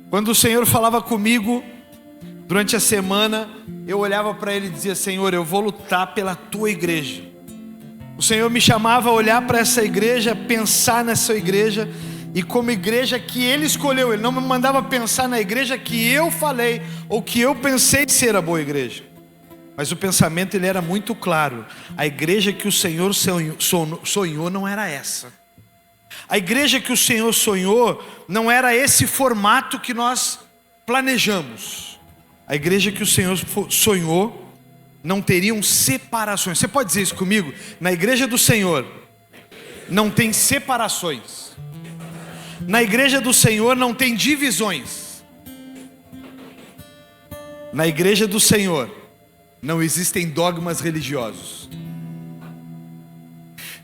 Quando o Senhor falava comigo durante a semana, eu olhava para Ele e dizia: Senhor, eu vou lutar pela Tua igreja. O Senhor me chamava a olhar para essa igreja, pensar nessa igreja, e como igreja que Ele escolheu. Ele não me mandava pensar na igreja que eu falei, ou que eu pensei ser a boa igreja. Mas o pensamento ele era muito claro. A igreja que o Senhor sonhou não era essa. A igreja que o Senhor sonhou não era esse formato que nós planejamos. A igreja que o Senhor sonhou não teriam separações. Você pode dizer isso comigo? Na igreja do Senhor não tem separações. Na igreja do Senhor não tem divisões. Na igreja do Senhor não existem dogmas religiosos.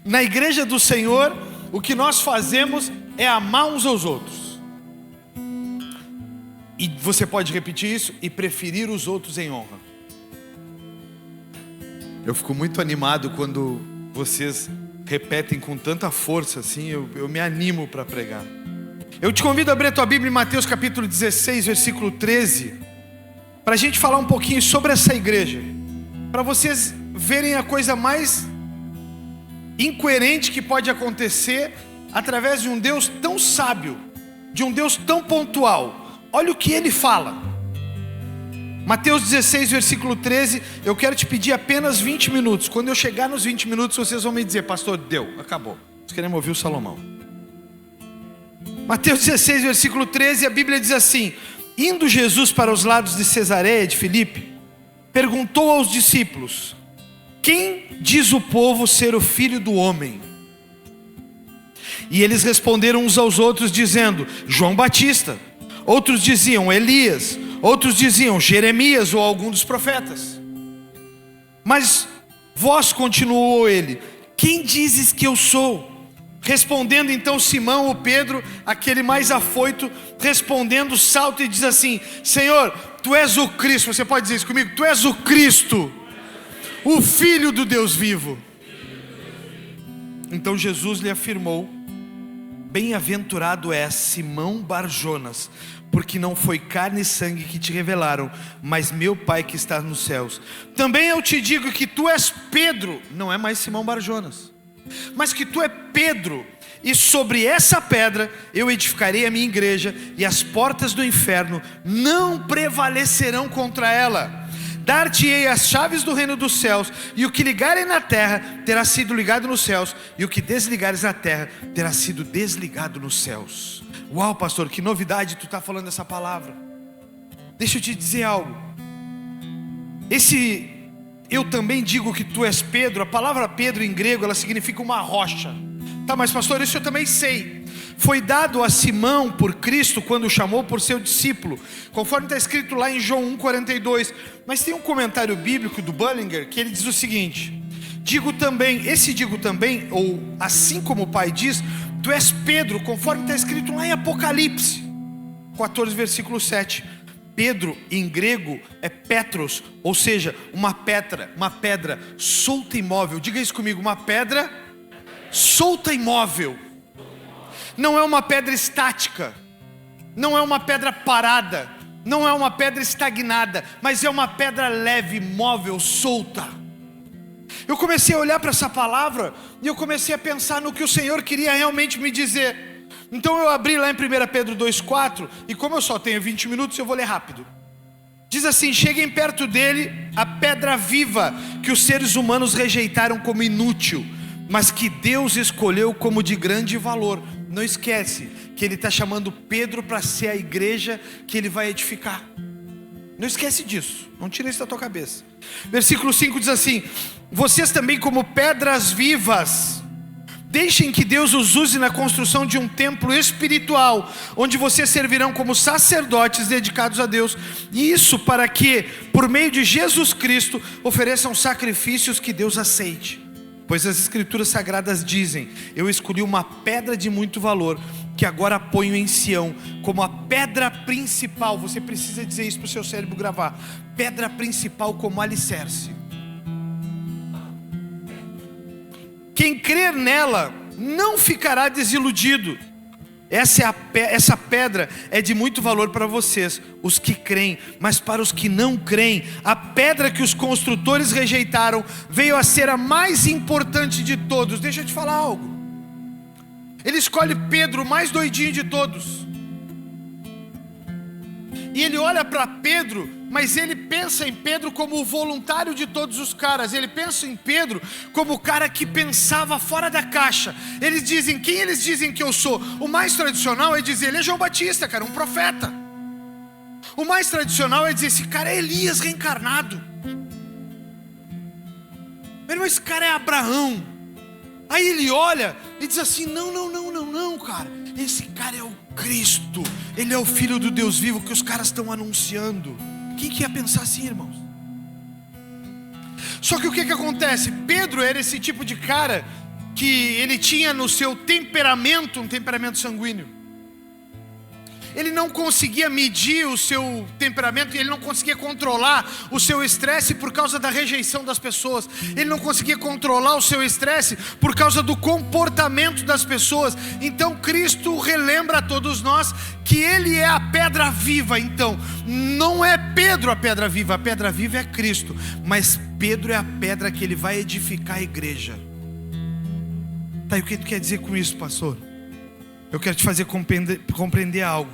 Na igreja do Senhor, o que nós fazemos é amar uns aos outros. E você pode repetir isso: e preferir os outros em honra. Eu fico muito animado quando vocês repetem com tanta força assim, eu me animo para pregar. Eu te convido a abrir a tua Bíblia em Mateus capítulo 16, versículo 13, para a gente falar um pouquinho sobre essa igreja, para vocês verem a coisa mais incoerente que pode acontecer através de um Deus tão sábio, de um Deus tão pontual. Olha o que ele fala. Mateus 16, versículo 13. Eu quero te pedir apenas 20 minutos. Quando eu chegar nos 20 minutos, vocês vão me dizer: pastor, deu, acabou. Nós queremos ouvir o Salomão. Mateus 16, versículo 13, a Bíblia diz assim: indo Jesus para os lados de Cesareia de Filipe, perguntou aos discípulos: quem diz o povo ser o Filho do Homem? E eles responderam uns aos outros dizendo: João Batista. Outros diziam Elias. Outros diziam Jeremias ou algum dos profetas. Mas vós, continuou ele, quem dizes que eu sou? Respondendo então Simão, o Pedro, aquele mais afoito, respondendo salta e diz assim: Senhor, Tu és o Cristo. Você pode dizer isso comigo? Tu és o Cristo, o Filho do Deus vivo. Então Jesus lhe afirmou: bem-aventurado és, Simão Bar-Jonas, porque não foi carne e sangue que te revelaram, mas meu Pai que está nos céus. Também eu te digo que tu és Pedro, não é mais Simão Bar-Jonas, mas que tu é Pedro, e sobre essa pedra eu edificarei a minha igreja, e as portas do inferno não prevalecerão contra ela. Dar-te-ei as chaves do reino dos céus, e o que ligarem na terra terá sido ligado nos céus, e o que desligares na terra terá sido desligado nos céus. Uau, pastor, que novidade tu está falando essa palavra. Deixa eu te dizer algo. Eu também digo que tu és Pedro. A palavra Pedro em grego, ela significa uma rocha. Tá, mas pastor, isso eu também sei. Foi dado a Simão por Cristo quando o chamou por seu discípulo, conforme está escrito lá em João 1,42. Mas tem um comentário bíblico do Bullinger que ele diz o seguinte: digo também, ou assim como o Pai diz, tu és Pedro, conforme está escrito lá em Apocalipse 14, versículo 7. Pedro em grego é Petros, ou seja, uma pedra solta e móvel. Diga isso comigo: uma pedra solta e móvel. Não é uma pedra estática, não é uma pedra parada, não é uma pedra estagnada, mas é uma pedra leve, móvel, solta. Eu comecei a olhar para essa palavra e eu comecei a pensar no que o Senhor queria realmente me dizer. Então eu abri lá em 1 Pedro 2,4, e como eu só tenho 20 minutos, eu vou ler rápido. Diz assim: cheguem perto dele a pedra viva, que os seres humanos rejeitaram como inútil, mas que Deus escolheu como de grande valor. Não esquece que ele está chamando Pedro para ser a igreja que ele vai edificar. Não esquece disso, não tira isso da tua cabeça. Versículo 5 diz assim: vocês também como pedras vivas, deixem que Deus os use na construção de um templo espiritual, onde vocês servirão como sacerdotes dedicados a Deus. E isso para que, por meio de Jesus Cristo, ofereçam sacrifícios que Deus aceite. Pois as Escrituras Sagradas dizem: eu escolhi uma pedra de muito valor, que agora ponho em Sião, como a pedra principal. Você precisa dizer isso para o seu cérebro gravar: pedra principal como alicerce. Quem crer nela não ficará desiludido. Essa pedra é de muito valor para vocês, os que creem, mas para os que não creem, a pedra que os construtores rejeitaram veio a ser a mais importante de todos. Deixa eu te falar algo. Ele escolhe Pedro, o mais doidinho de todos, e ele olha para Pedro, mas ele pensa em Pedro como o voluntário de todos os caras. Ele pensa em Pedro como o cara que pensava fora da caixa. Quem eles dizem que eu sou? O mais tradicional é dizer, ele é João Batista, cara, um profeta. O mais tradicional é dizer, esse cara é Elias reencarnado. Meu irmão, esse cara é Abraão. Aí ele olha e diz assim, não, cara. Esse cara é o Cristo. Ele é o Filho do Deus vivo que os caras estão anunciando. Quem que ia pensar assim, irmãos? Só que o que acontece? Pedro era esse tipo de cara que ele tinha no seu temperamento, um temperamento sanguíneo. Ele não conseguia medir o seu temperamento, ele não conseguia controlar o seu estresse por causa da rejeição das pessoas. Ele não conseguia controlar o seu estresse por causa do comportamento das pessoas. Então Cristo relembra a todos nós que Ele é a pedra viva. Então, não é Pedro a pedra viva é Cristo. Mas Pedro é a pedra que Ele vai edificar a igreja. Tá, e o que tu quer dizer com isso, pastor? Eu quero te fazer compreender algo.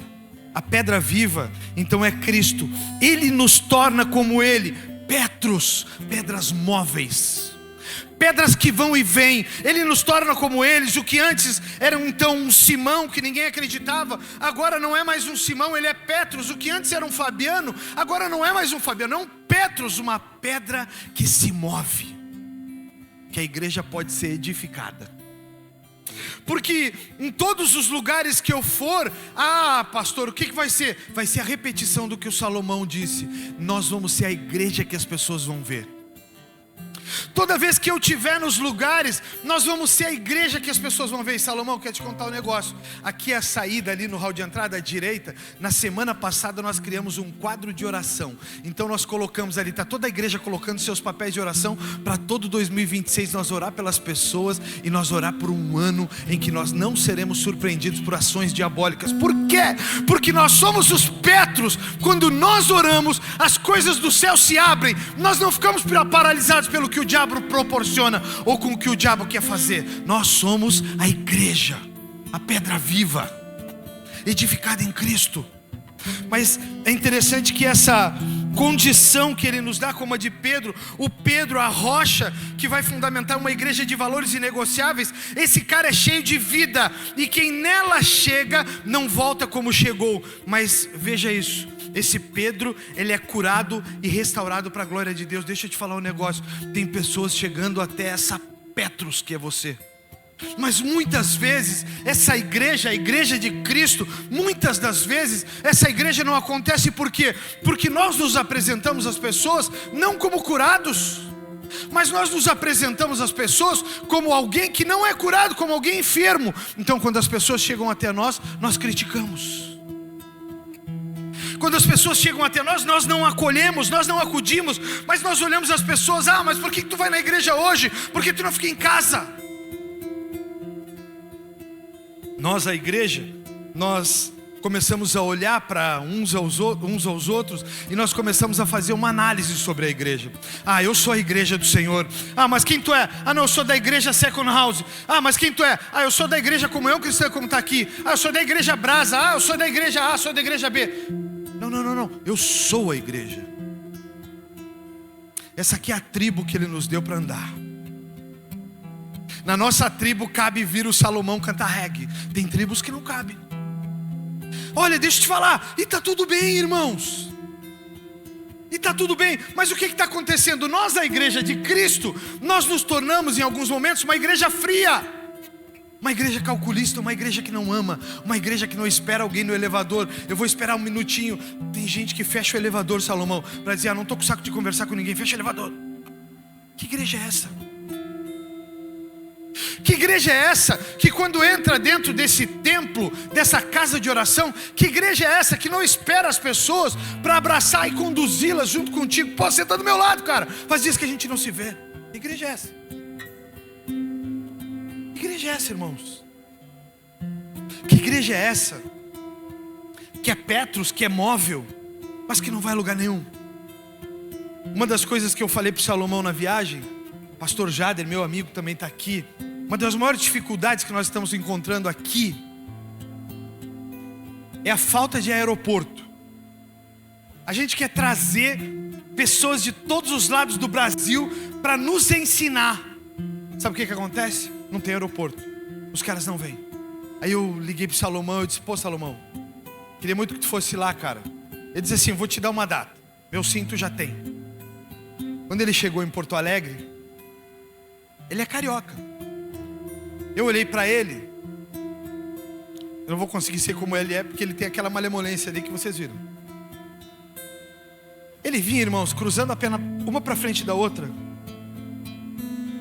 A pedra viva, então, é Cristo. Ele nos torna como Ele, pedras móveis, pedras que vão e vêm. Ele nos torna como eles. O que antes era então um Simão que ninguém acreditava, agora não é mais um Simão, ele é Petros. O que antes era um Fabiano, agora não é mais um Fabiano, é um Petros, uma pedra que se move, que a igreja pode ser edificada. Porque em todos os lugares que eu for, pastor, o que vai ser? Vai ser a repetição do que o Salomão disse. Nós vamos ser a igreja que as pessoas vão ver. Toda vez que eu estiver nos lugares, nós vamos ser a igreja que as pessoas vão ver. E Salomão, quer te contar um negócio. Aqui é a saída, ali no hall de entrada à direita. Na semana passada nós criamos um quadro de oração. Então nós colocamos ali, está toda a igreja colocando seus papéis de oração para todo 2026 nós orar pelas pessoas. E nós orar por um ano em que nós não seremos surpreendidos por ações diabólicas. Por quê? Porque nós somos os Petros. Quando nós oramos, as coisas do céu se abrem. Nós não ficamos paralisados pelo que o diabo proporciona ou com o que o diabo quer fazer. Nós somos a igreja, a pedra viva, edificada em Cristo. Mas é interessante que essa condição que ele nos dá, como a de Pedro, o Pedro, a rocha que vai fundamentar uma igreja de valores inegociáveis, esse cara é cheio de vida, e quem nela chega não volta como chegou. Mas veja isso, esse Pedro, ele é curado e restaurado para a glória de Deus. Deixa eu te falar um negócio, tem pessoas chegando até essa Petros que é você. Mas muitas vezes essa igreja, a igreja de Cristo, muitas das vezes essa igreja não acontece. Por quê? Porque nós nos apresentamos às pessoas não como curados, mas nós nos apresentamos às pessoas como alguém que não é curado, como alguém enfermo. Então quando as pessoas chegam até nós, nós criticamos. Quando as pessoas chegam até nós, nós não acolhemos, nós não acudimos, mas nós olhamos as pessoas, mas por que tu vai na igreja hoje? Por que tu não fica em casa? Nós, a igreja, nós começamos a olhar para uns aos outros e nós começamos a fazer uma análise sobre a igreja. Eu sou a igreja do Senhor. Mas quem tu é? Não, eu sou da igreja Second House. Mas quem tu é? Eu sou da igreja como eu, cristão, como está aqui. Eu sou da igreja Brasa. Eu sou da igreja A, sou da igreja B. Não, eu sou a igreja. Essa aqui é a tribo que Ele nos deu para andar. Na nossa tribo cabe vir o Salomão cantar reggae. Tem tribos que não cabem. Olha, deixa eu te falar, e está tudo bem, irmãos. E está tudo bem, mas o que está acontecendo? Nós, a igreja de Cristo, nós nos tornamos em alguns momentos uma igreja fria, uma igreja calculista, uma igreja que não ama, uma igreja que não espera alguém no elevador. Eu vou esperar um minutinho. Tem gente que fecha o elevador, Salomão, para dizer, não estou com saco de conversar com ninguém, fecha o elevador. Que igreja é essa? Que igreja é essa que quando entra dentro desse templo, dessa casa de oração, que igreja é essa que não espera as pessoas para abraçar e conduzi-las junto contigo? Pô, você está do meu lado, cara, faz dias que a gente não se vê. Que igreja é essa? Que igreja é essa, irmãos? Que Que igreja é essa? Que é Petros, que é móvel, mas que não vai a lugar nenhum. Uma das coisas que eu falei para o Salomão na viagem, pastor Jader, meu amigo, também está aqui. Uma das maiores dificuldades que nós estamos encontrando aqui é a falta de aeroporto. A gente quer trazer pessoas de todos os lados do Brasil para nos ensinar. Sabe o que acontece? Não tem aeroporto. Os caras não vêm. Aí eu liguei para o Salomão, eu disse: pô, Salomão, queria muito que tu fosse lá, cara. Ele disse assim: vou te dar uma data. Meu cinto já tem. Quando ele chegou em Porto Alegre, ele é carioca. Eu olhei para ele. Eu não vou conseguir ser como ele é, porque ele tem aquela malemolência ali que vocês viram. Ele vinha, irmãos, cruzando a perna uma para frente da outra.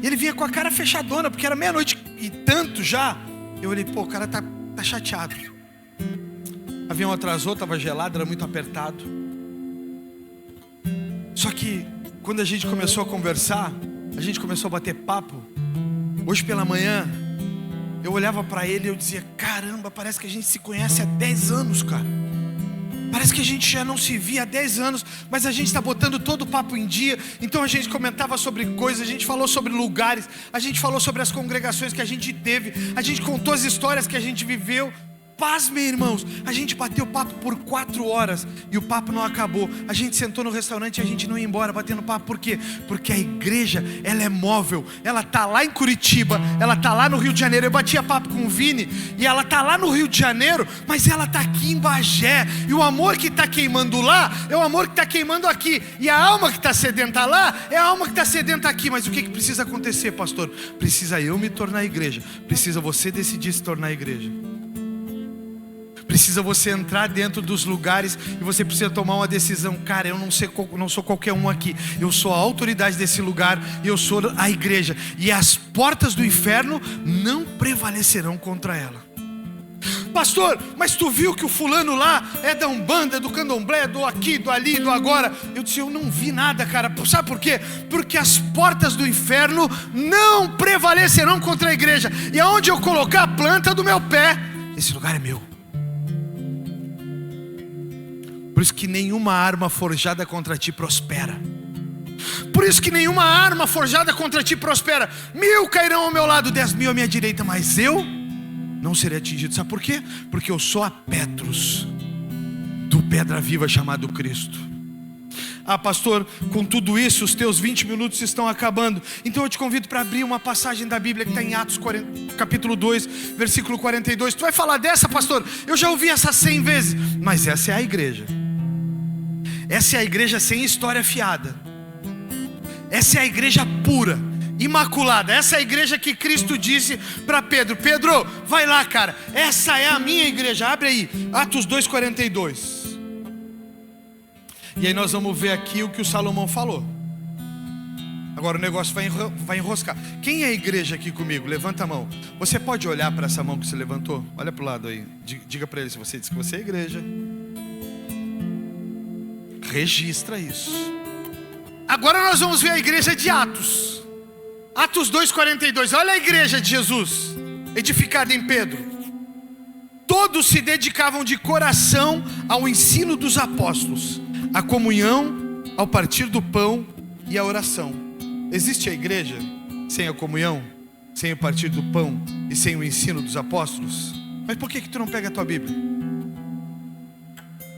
E ele vinha com a cara fechadona, porque era meia-noite e tanto já. Eu olhei: pô, o cara tá chateado. O avião atrasou, estava gelado, era muito apertado. Só que quando a gente começou a conversar, a gente começou a bater papo. Hoje pela manhã, eu olhava para ele e eu dizia: caramba, parece que a gente se conhece há 10 anos, cara. Parece que a gente já não se via há 10 anos, mas a gente está botando todo o papo em dia. Então a gente comentava sobre coisas, a gente falou sobre lugares, a gente falou sobre as congregações que a gente teve, a gente contou as histórias que a gente viveu. Pasmem, irmãos, a gente bateu papo por 4 horas e o papo não acabou. A gente sentou no restaurante e a gente não ia embora batendo papo. Por quê? Porque a igreja, ela é móvel. Ela está lá em Curitiba, ela está lá no Rio de Janeiro. Eu batia papo com o Vini e ela está lá no Rio de Janeiro, mas ela está aqui em Bagé. E o amor que está queimando lá é o amor que está queimando aqui. E a alma que está sedenta lá é a alma que está sedenta aqui. Mas o que precisa acontecer, pastor? Precisa eu me tornar igreja. Precisa você decidir se tornar igreja. Precisa você entrar dentro dos lugares e você precisa tomar uma decisão. Cara, eu não sou qualquer um aqui. Eu sou a autoridade desse lugar e eu sou a igreja. E as portas do inferno não prevalecerão contra ela. Pastor, mas tu viu que o fulano lá é da Umbanda, do Candomblé, do aqui, do ali, do agora? Eu disse: eu não vi nada, cara. Sabe por quê? Porque as portas do inferno não prevalecerão contra a igreja. E aonde eu colocar a planta do meu pé, esse lugar é meu. Por isso que nenhuma arma forjada contra ti prospera. Por isso que nenhuma arma forjada contra ti prospera. 1000 cairão ao meu lado, 10.000 à minha direita, mas eu não serei atingido. Sabe por quê? Porque eu sou a Petros, do pedra viva chamado Cristo. Ah, pastor, com tudo isso os teus 20 minutos estão acabando. Então eu te convido para abrir uma passagem da Bíblia que está em Atos capítulo 2, versículo 42. Tu vai falar dessa, pastor? Eu já ouvi essa 100 vezes. Mas essa é a igreja. Essa é a igreja sem história fiada. Essa é a igreja pura, imaculada. Essa é a igreja que Cristo disse para Pedro: Pedro, vai lá, cara. Essa é a minha igreja. Abre aí, Atos 2:42. E aí nós vamos ver aqui o que o Salomão falou. Agora o negócio vai enroscar. Quem é a igreja aqui comigo? Levanta a mão. Você pode olhar para essa mão que você levantou? Olha para o lado aí. Diga para ele se você diz que você é a igreja. Registra isso. Agora nós vamos ver a igreja de Atos. Atos 2:42. Olha a igreja de Jesus, edificada em Pedro. Todos se dedicavam de coração ao ensino dos apóstolos, à comunhão, ao partir do pão e à oração. Existe a igreja sem a comunhão, sem o partir do pão e sem o ensino dos apóstolos? Mas por que tu não pega a tua Bíblia?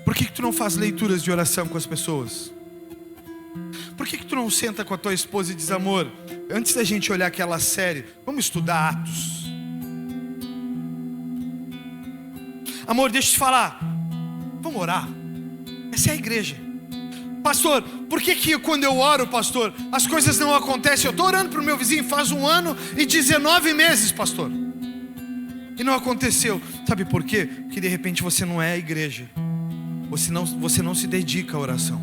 Por que tu não faz leituras de oração com as pessoas? Por que tu não senta com a tua esposa e diz: amor, antes da gente olhar aquela série, vamos estudar Atos? Amor, deixa eu te falar, vamos orar. Essa é a igreja. Pastor, por que quando eu oro, pastor, as coisas não acontecem? Eu estou orando para o meu vizinho faz 1 ano e 19 meses, pastor, e não aconteceu. Sabe por quê? Porque de repente você não é a igreja. Você não se dedica à oração.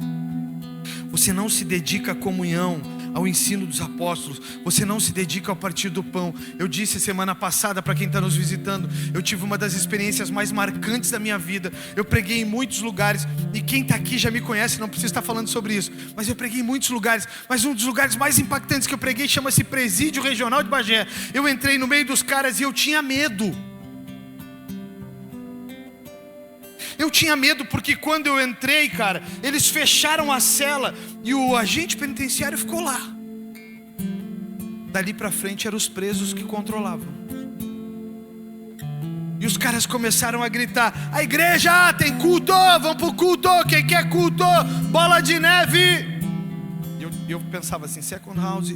Você não se dedica à comunhão, ao ensino dos apóstolos. Você não se dedica ao partir do pão. Eu disse semana passada para quem está nos visitando, eu tive uma das experiências mais marcantes da minha vida. Eu preguei em muitos lugares, e quem está aqui já me conhece, não precisa estar falando sobre isso, mas eu preguei em muitos lugares. Mas um dos lugares mais impactantes que eu preguei chama-se Presídio Regional de Bagé. Eu entrei no meio dos caras e eu tinha medo. Eu tinha medo porque quando eu entrei, cara, eles fecharam a cela e o agente penitenciário ficou lá. Dali para frente eram os presos que controlavam. E os caras começaram a gritar: a igreja tem culto, vamos pro culto, quem quer culto, bola de neve. E eu pensava assim, second house.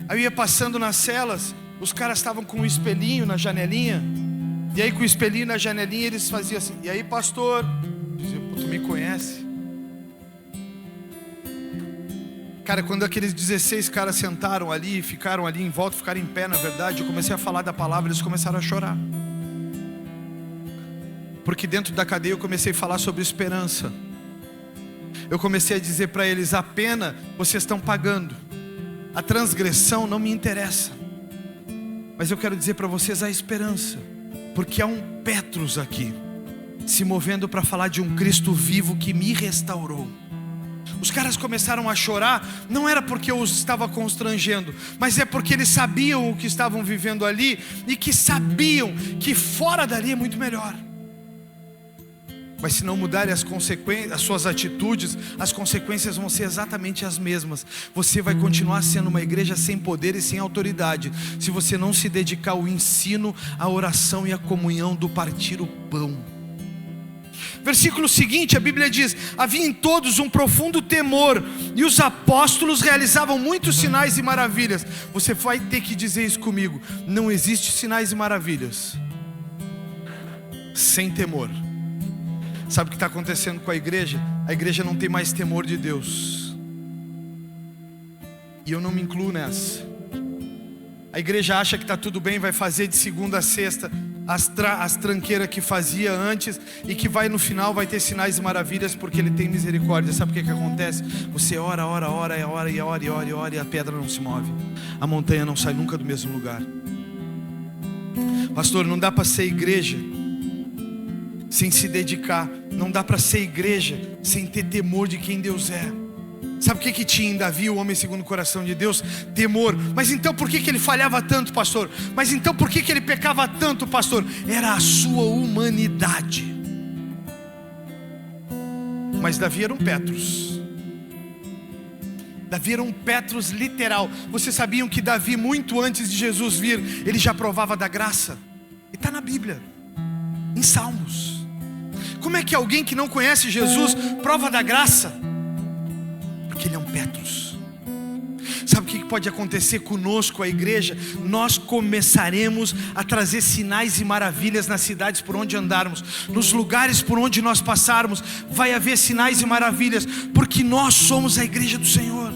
Aí eu ia passando nas celas, os caras estavam com um espelhinho na janelinha. E aí com o espelhinho na janelinha eles faziam assim: e aí pastor? Eu dizia: tu me conhece? Cara, quando aqueles 16 caras sentaram ali, ficaram ali em volta, ficaram em pé, na verdade, eu comecei a falar da palavra, eles começaram a chorar. Porque dentro da cadeia eu comecei a falar sobre esperança. Eu comecei a dizer para eles: a pena vocês estão pagando, a transgressão não me interessa, mas eu quero dizer para vocês a esperança, porque há um Petros aqui, se movendo para falar de um Cristo vivo que me restaurou. Os caras começaram a chorar, não era porque eu os estava constrangendo, mas é porque eles sabiam o que estavam vivendo ali e que sabiam que fora dali é muito melhor. Mas se não mudarem as consequências, as suas atitudes, as consequências vão ser exatamente as mesmas. Você vai continuar sendo uma igreja sem poder e sem autoridade, se você não se dedicar ao ensino, à oração e à comunhão do partir o pão. Versículo seguinte, a Bíblia diz: havia em todos um profundo temor, e os apóstolos realizavam muitos sinais e maravilhas. Você vai ter que dizer isso comigo: não existe sinais e maravilhas sem temor. Sabe o que está acontecendo com a igreja? A igreja não tem mais temor de Deus, e eu não me incluo nessa. A igreja acha que está tudo bem, vai fazer de segunda a sexta as tranqueiras que fazia antes, e que vai no final vai ter sinais e maravilhas, porque Ele tem misericórdia. Sabe o que acontece? Você ora e a pedra não se move, a montanha não sai nunca do mesmo lugar. Pastor, não dá para ser igreja sem se dedicar, não dá para ser igreja sem ter temor de quem Deus é. Sabe o que tinha em Davi, o homem segundo o coração de Deus? Temor. Mas então por que ele falhava tanto, pastor? Mas então por que ele pecava tanto, pastor? Era a sua humanidade. Mas Davi era um Petros. Davi era um Petros literal. Vocês sabiam que Davi, muito antes de Jesus vir, ele já provava da graça? E está na Bíblia, em Salmos. Como é que alguém que não conhece Jesus prova da graça? Porque ele é um Petros. Sabe o que pode acontecer conosco, a igreja? Nós começaremos a trazer sinais e maravilhas nas cidades por onde andarmos, nos lugares por onde nós passarmos, vai haver sinais e maravilhas, porque nós somos a igreja do Senhor.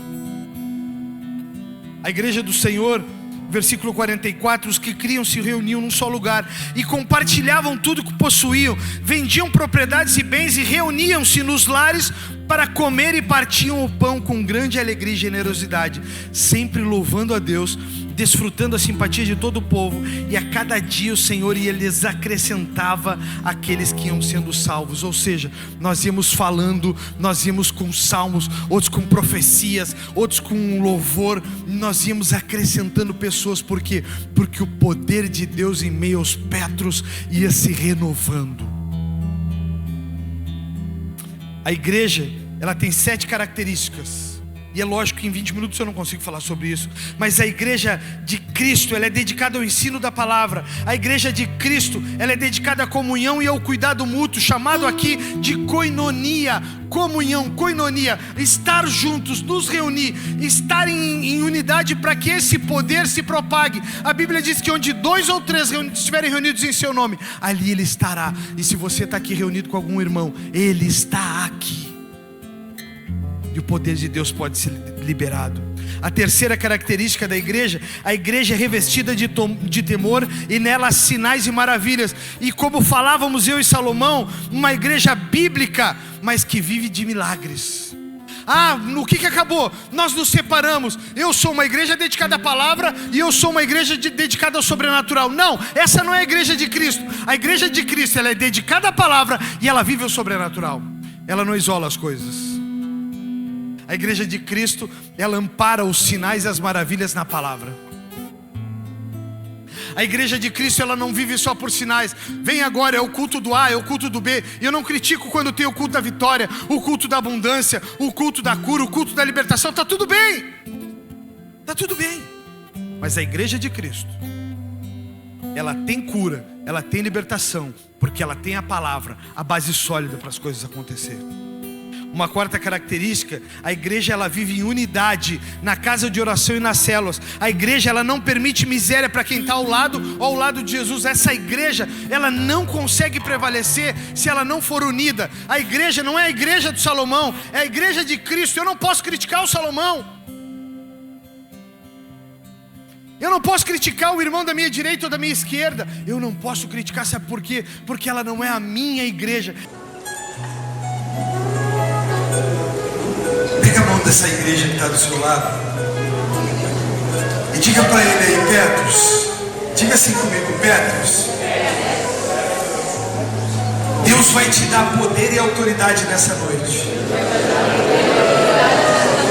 A igreja do Senhor, versículo 44, os que criam se reuniam num só lugar e compartilhavam tudo que possuíam, vendiam propriedades e bens e reuniam-se nos lares para comer, e partiam o pão com grande alegria e generosidade, sempre louvando a Deus, desfrutando a simpatia de todo o povo, e a cada dia o Senhor lhes acrescentava aqueles que iam sendo salvos. Ou seja, nós íamos falando, nós íamos com salmos, outros com profecias, outros com louvor, nós íamos acrescentando pessoas. Por quê? Porque o poder de Deus em meio aos Petros ia se renovando. A igreja, ela tem 7 características. E é lógico que em 20 minutos eu não consigo falar sobre isso, mas a igreja de Cristo, ela é dedicada ao ensino da palavra. A igreja de Cristo, ela é dedicada à comunhão e ao cuidado mútuo, chamado aqui de koinonia. Comunhão, koinonia, estar juntos, nos reunir, estar em unidade para que esse poder se propague. A Bíblia diz que onde 2 ou 3 estiverem reunidos em seu nome, ali Ele estará. E se você está aqui reunido com algum irmão, Ele está aqui. E o poder de Deus pode ser liberado. A terceira característica da igreja: a igreja é revestida de temor, e nela sinais e maravilhas. E como falávamos eu e Salomão, uma igreja bíblica, mas que vive de milagres. No que acabou? Nós nos separamos. Eu sou uma igreja dedicada à palavra, e eu sou uma igreja dedicada ao sobrenatural. Não, essa não é a igreja de Cristo. A igreja de Cristo, ela é dedicada à palavra e ela vive o sobrenatural. Ela não isola as coisas. A igreja de Cristo, ela ampara os sinais e as maravilhas na palavra. A igreja de Cristo, ela não vive só por sinais. Vem agora, é o culto do A, é o culto do B. E eu não critico quando tem o culto da vitória, o culto da abundância, o culto da cura, o culto da libertação. Está tudo bem. Está tudo bem. Mas a igreja de Cristo, ela tem cura, ela tem libertação, porque ela tem a palavra, a base sólida para as coisas acontecerem. Uma quarta característica: a igreja, ela vive em unidade na casa de oração e nas células. A igreja, ela não permite miséria para quem está ao lado de Jesus. Essa igreja, ela não consegue prevalecer se ela não for unida. A igreja não é a igreja do Salomão, é a igreja de Cristo. Eu não posso criticar o Salomão, eu não posso criticar o irmão da minha direita ou da minha esquerda. Eu não posso criticar, sabe por quê? Porque ela não é a minha igreja. Pega a mão dessa igreja que está do seu lado e diga para ele aí, Petros. Diga assim comigo, Petros. Deus vai te dar poder e autoridade nessa noite.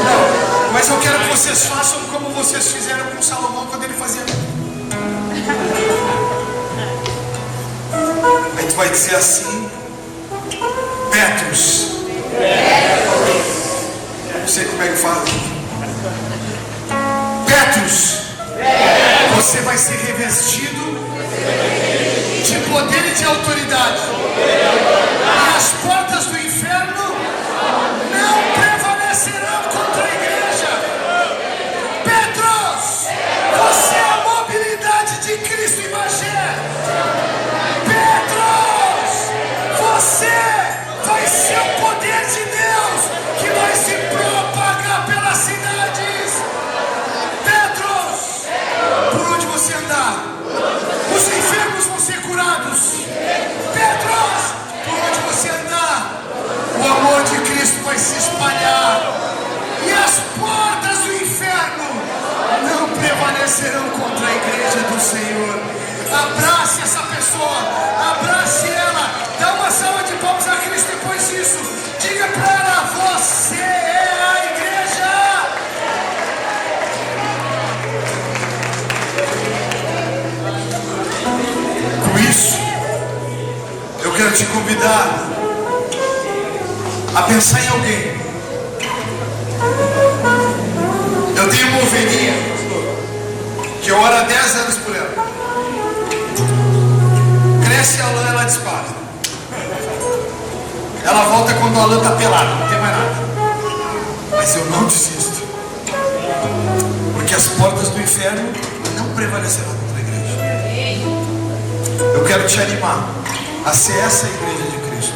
Não, mas eu quero que vocês façam como vocês fizeram com Salomão quando ele fazia. Aí tu vai dizer assim, Petros. Não sei como é que fala. Petros, você vai ser revestido de poder e de autoridade. E as portas do inferno não prevalecerão contra a igreja. Petros, você é a mobilidade de Cristo em Magé. Petros, você vai ser o poder de Deus que vai se propagar pelas cidades. Petros, por onde você andar, os enfermos vão ser curados. Petros, por onde você andar, o amor de Cristo vai se espalhar. E as portas do inferno não prevalecerão contra a igreja do Senhor. Abrace essa pessoa, abrace ela, dá uma salva de palmas a Cristo depois disso. Diga para ela, você é a igreja. Com isso, eu quero te convidar a pensar em alguém. Eu tenho uma ovelhinha que eu oro há 10 anos por ela. Cresce a lã, ela dispara. Ela volta quando a lã está pelada, não tem mais nada. Mas eu não desisto, porque as portas do inferno não prevalecerão contra a igreja. Eu quero te animar a ser essa igreja de Cristo.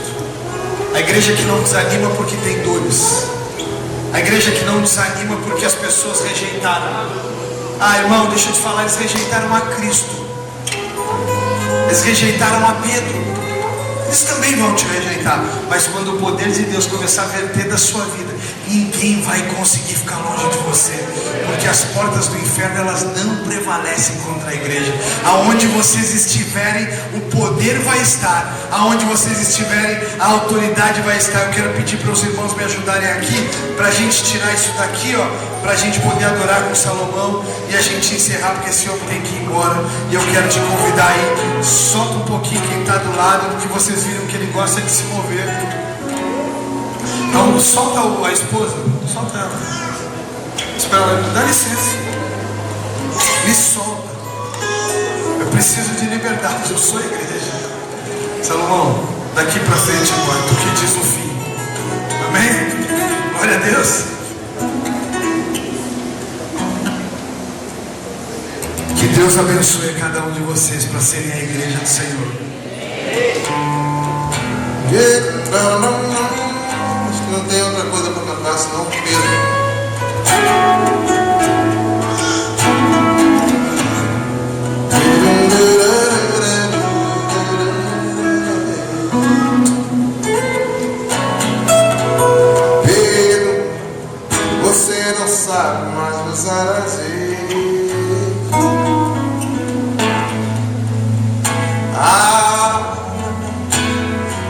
A igreja que não desanima porque tem dores. A igreja que não desanima porque as pessoas rejeitaram. Ah, irmão, deixa eu te falar, eles rejeitaram a Cristo. Eles rejeitaram a Pedro. Eles também vão te rejeitar. Mas quando o poder de Deus começar a verter da sua vida, ninguém vai conseguir ficar longe de você. Porque as portas do inferno, elas não prevalecem contra a igreja. Aonde vocês estiverem, o poder vai estar. Aonde vocês estiverem, a autoridade vai estar. Eu quero pedir para os irmãos me ajudarem aqui, para a gente tirar isso daqui, ó, para a gente poder adorar com Salomão e a gente encerrar, porque esse homem tem que ir embora. E eu quero te convidar aí, solta um pouquinho quem está do lado, porque vocês viram que ele gosta de se mover. Então solta a esposa, solta ela. Espera ela, dá licença. Me solta. Eu preciso de liberdade, eu sou a igreja. Salomão, daqui para frente agora, tu que diz o fim. Amém? Glória a Deus. Que Deus abençoe cada um de vocês para serem a igreja do Senhor. Acho que não tem outra coisa para cantar senão Pedro. Pedro, você não sabe mais usar as vezes.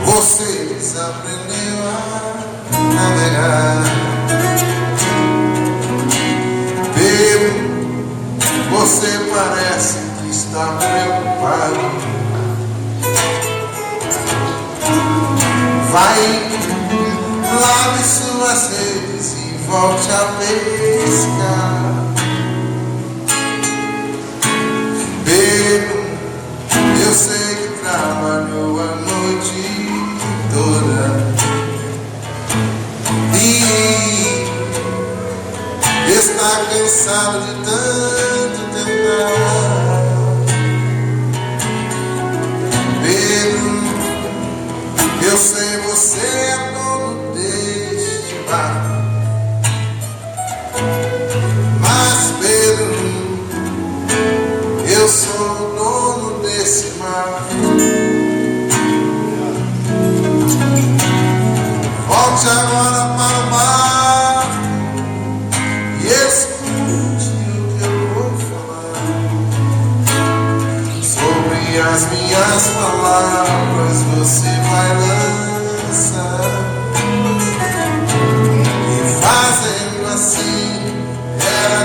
Você desaprendeu a navegar. Pedro, você parece está preocupado. Vai, lave suas redes e volte a pescar. Pedro, eu sei que trabalhou a noite toda e está cansado de tanto tentar. Pedro, eu sei você é dono deste barco, mas Pedro, eu sou o dono desse mar. Volte agora para o mar e escute o que eu vou falar. Sobre as minhas palavras você vai lançar. E fazendo assim, era